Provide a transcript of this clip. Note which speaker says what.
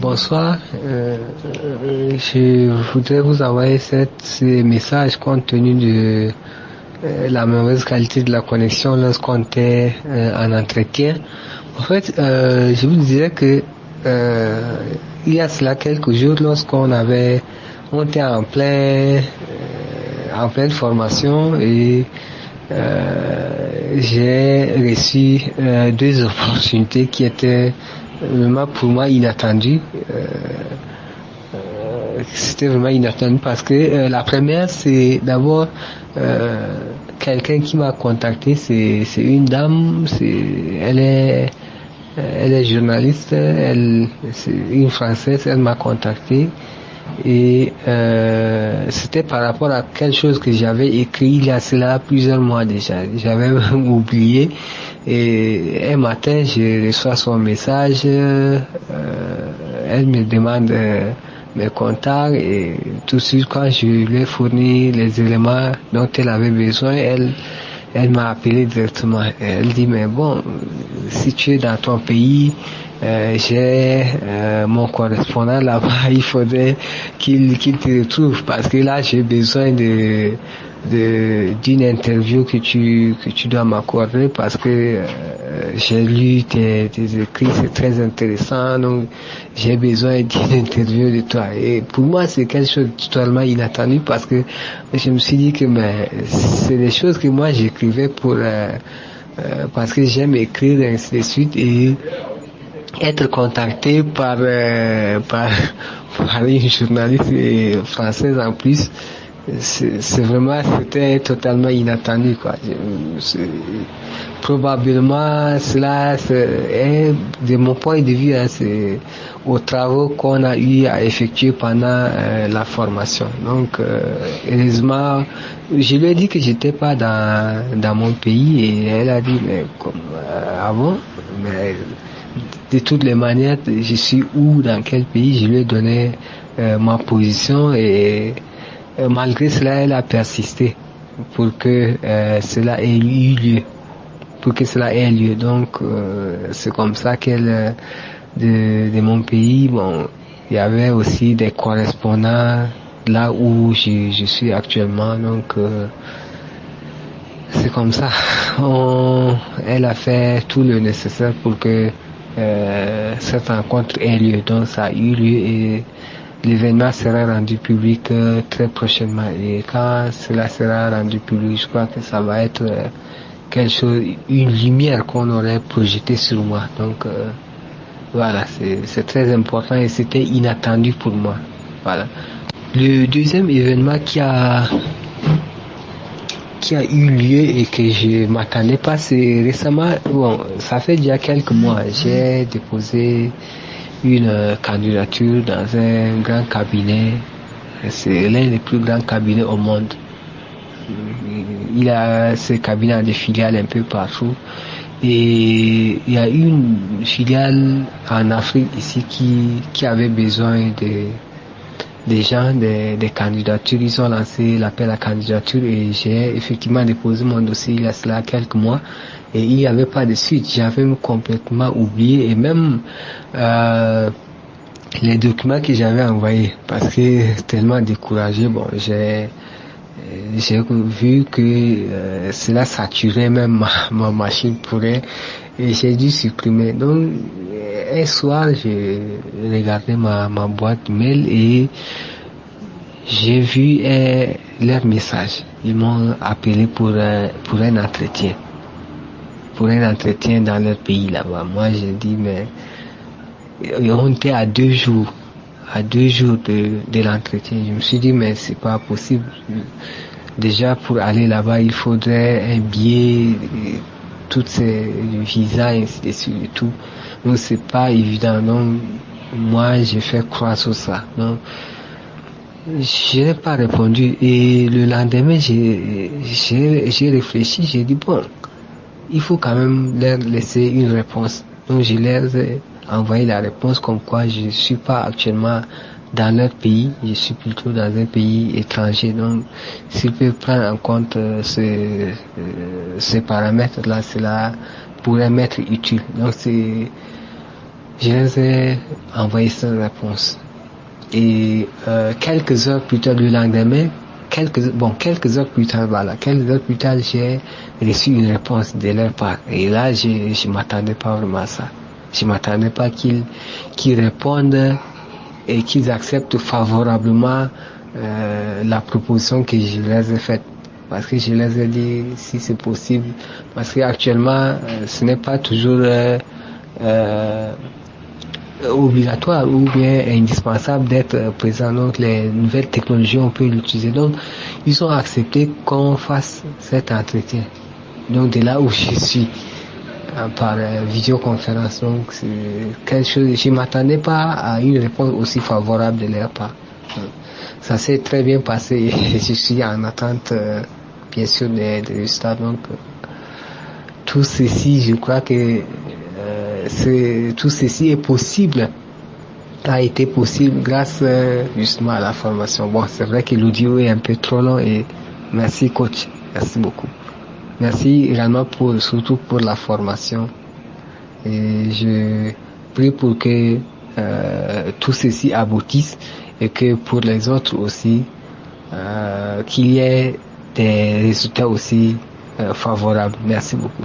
Speaker 1: Bonsoir. Je voudrais vous envoyer ces messages compte tenu de la mauvaise qualité de la connexion lorsqu'on était en entretien. En fait, je vous disais que il y a cela quelques jours, lorsqu'on était en pleine formation et j'ai reçu deux opportunités qui étaient vraiment pour moi inattendues. C'était vraiment inattendu parce que la première, c'est d'abord quelqu'un qui m'a contacté. C'est une dame, elle est journaliste, c'est une Française. Elle m'a contacté et c'était par rapport à quelque chose que j'avais écrit il y a cela plusieurs mois déjà. J'avais oublié. Et un matin, je reçois son message. Elle me demande mes contacts et tout de suite, quand je lui ai fourni les éléments dont elle avait besoin, elle m'a appelé directement. Elle dit, mais bon, si tu es dans ton pays, j'ai mon correspondant là-bas, il faudrait qu'il te retrouve parce que là, j'ai besoin d'une interview que tu dois m'accorder parce que j'ai lu tes écrits, c'est très intéressant, donc j'ai besoin d'une interview de toi. Et pour moi, c'est quelque chose de totalement inattendu parce que je me suis dit que c'est des choses que moi j'écrivais parce que j'aime écrire et ainsi de suite, et être contacté par une journaliste française en plus, c'était totalement inattendu, quoi. Probablement cela est, de mon point de vue, c'est aux travaux qu'on a eu à effectuer pendant la formation. Donc heureusement, je lui ai dit que j'étais pas dans mon pays et elle a dit, mais ah bon, mais de toutes les manières, je suis où, dans quel pays. Je lui ai donné ma position et malgré cela, elle a persisté pour que cela ait eu lieu. Donc, c'est comme ça qu'elle, de mon pays, bon, il y avait aussi des correspondants là où je suis actuellement. Donc, c'est comme ça. Elle a fait tout le nécessaire pour que cette rencontre ait lieu. Donc, ça a eu lieu et l'événement sera rendu public très prochainement. Et quand cela sera rendu public, je crois que ça va être quelque chose, une lumière qu'on aurait projetée sur moi. Donc voilà, c'est très important et c'était inattendu pour moi. Voilà. Le deuxième événement qui a eu lieu et que je m'attendais pas, c'est récemment, bon, ça fait déjà quelques mois, j'ai déposé une candidature dans un grand cabinet. C'est l'un des plus grands cabinets au monde. Il a ce cabinet a des filiales un peu partout. Et il y a une filiale en Afrique ici qui avait besoin des gens, des candidatures. Ils ont lancé l'appel à candidature et j'ai effectivement déposé mon dossier il y a cela quelques mois. Et il n'y avait pas de suite. J'avais complètement oublié et même les documents que j'avais envoyés parce que tellement découragé. Bon, j'ai vu que cela saturait même ma machine et j'ai dû supprimer. Donc un soir, j'ai regardé ma boîte mail et j'ai vu leur message. Ils m'ont appelé pour un entretien. Pour un entretien dans leur pays là-bas. Moi, j'ai dit, mais on était à 2 jours. À 2 jours de l'entretien. Je me suis dit, mais c'est pas possible. Déjà, pour aller là-bas, il faudrait un billet, toutes ces visas, ainsi de suite et tout. Donc, c'est pas évident. Donc, moi, j'ai fait croire sur ça. Donc, je n'ai pas répondu. Et le lendemain, j'ai réfléchi, j'ai dit, bon, il faut quand même leur laisser une réponse. Donc, je leur ai envoyé la réponse comme quoi je suis pas actuellement dans leur pays, je suis plutôt dans un pays étranger. Donc, s'ils peuvent prendre en compte ces paramètres-là, cela pourrait m'être utile. Donc, Je les ai envoyés sans réponse. Et quelques heures plus tard, le lendemain, quelques heures plus tard, j'ai reçu une réponse de leur part. Et là, je m'attendais pas vraiment à ça. Je m'attendais pas qu'ils répondent et qu'ils acceptent favorablement la proposition que je les ai faite. Parce que je les ai dit si c'est possible. Parce qu'actuellement, ce n'est pas toujours obligatoire ou bien indispensable d'être présent. Donc les nouvelles technologies, on peut l'utiliser. Donc ils ont accepté qu'on fasse cet entretien. Donc de là où je suis, par vidéoconférence. Donc c'est quelque chose, je m'attendais pas à une réponse aussi favorable de leur part. Ça s'est très bien passé et je suis en attente bien sûr des résultats. Donc tout ceci, je crois que tout ceci est possible, a été possible grâce justement à la formation. Bon, c'est vrai que l'audio est un peu trop long et merci coach, merci beaucoup. Merci également surtout pour la formation. Et je prie pour que tout ceci aboutisse et que pour les autres aussi, qu'il y ait des résultats aussi favorables. Merci beaucoup.